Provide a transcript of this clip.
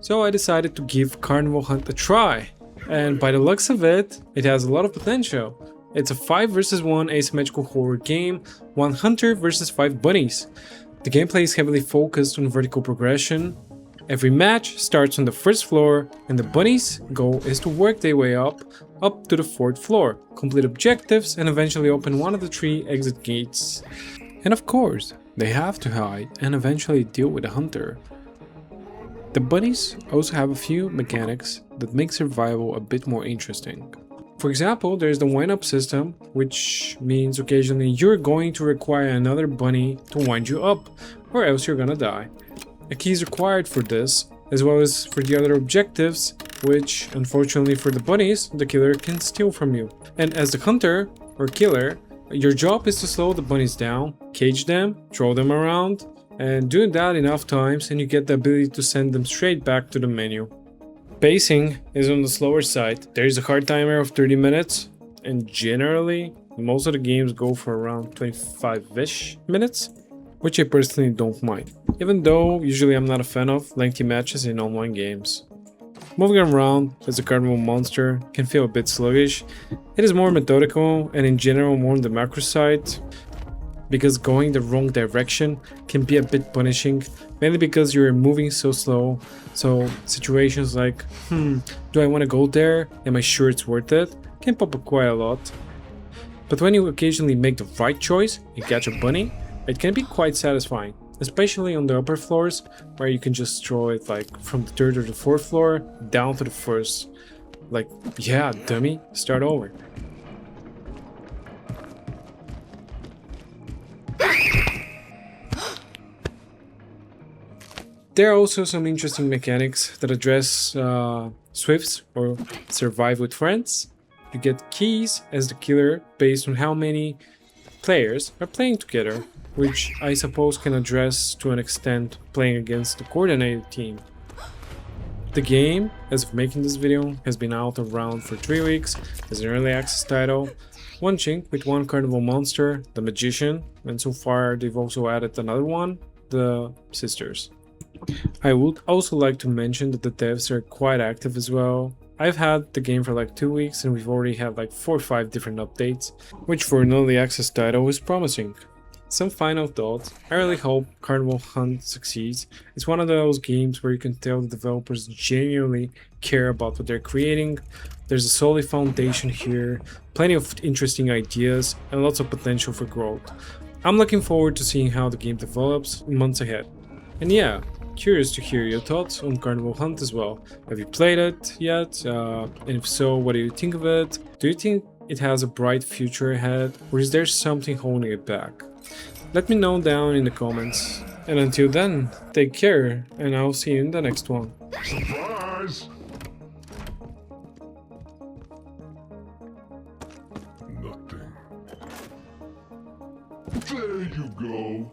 so I decided to give Carnival Hunt a try. And by the looks of it, it has a lot of potential. It's a 5 versus 1 asymmetrical horror game, 1 hunter versus 5 bunnies. The gameplay is heavily focused on vertical progression. Every match starts on the first floor, and the bunnies' goal is to work their way up to the 4th floor, complete objectives, and eventually open one of the 3 exit gates. And of course, they have to hide and eventually deal with the hunter. The bunnies also have a few mechanics that make survival a bit more interesting. For example, there's the wind up system, which means occasionally you're going to require another bunny to wind you up, or else you're gonna die. A key is required for this, as well as for the other objectives, which, unfortunately for the bunnies, the killer can steal from you. And as the hunter, or killer, your job is to slow the bunnies down, cage them, throw them around, and doing that enough times and you get the ability to send them straight back to the menu. Pacing is on the slower side. There is a hard timer of 30 minutes, and generally, most of the games go for around 25-ish minutes, which I personally don't mind, even though usually I'm not a fan of lengthy matches in online games. Moving around as a carnival monster can feel a bit sluggish. It is more methodical and in general more on the macro side, because going the wrong direction can be a bit punishing, mainly because you're moving so slow. So situations like, do I want to go there? Am I sure it's worth it? Can pop up quite a lot. But when you occasionally make the right choice and catch a bunny, it can be quite satisfying, especially on the upper floors, where you can just throw it like from the 3rd or the 4th floor down to the 1st. Like, yeah, dummy, start over. There are also some interesting mechanics that address swifts or survive with friends. You get keys as the killer based on how many players are playing together, which I suppose can address to an extent playing against a coordinated team. The game, as of making this video, has been out around for 3 weeks as an early access title, launching with 1 carnival monster, the magician, and so far they've also added another one, the sisters. I would also like to mention that the devs are quite active as well. I've had the game for like 2 weeks and we've already had like 4 or 5 different updates, which for an early access title is promising. Some final thoughts. I really hope Carnival Hunt succeeds. It's one of those games where you can tell the developers genuinely care about what they're creating. There's a solid foundation here, plenty of interesting ideas, and lots of potential for growth. I'm looking forward to seeing how the game develops in months ahead. And yeah, curious to hear your thoughts on Carnival Hunt as well. Have you played it yet? And if so, what do you think of it? Do you think it has a bright future ahead, or is there something holding it back? Let me know down in the comments. And until then, take care, and I'll see you in the next one. Surprise! Nothing. There you go.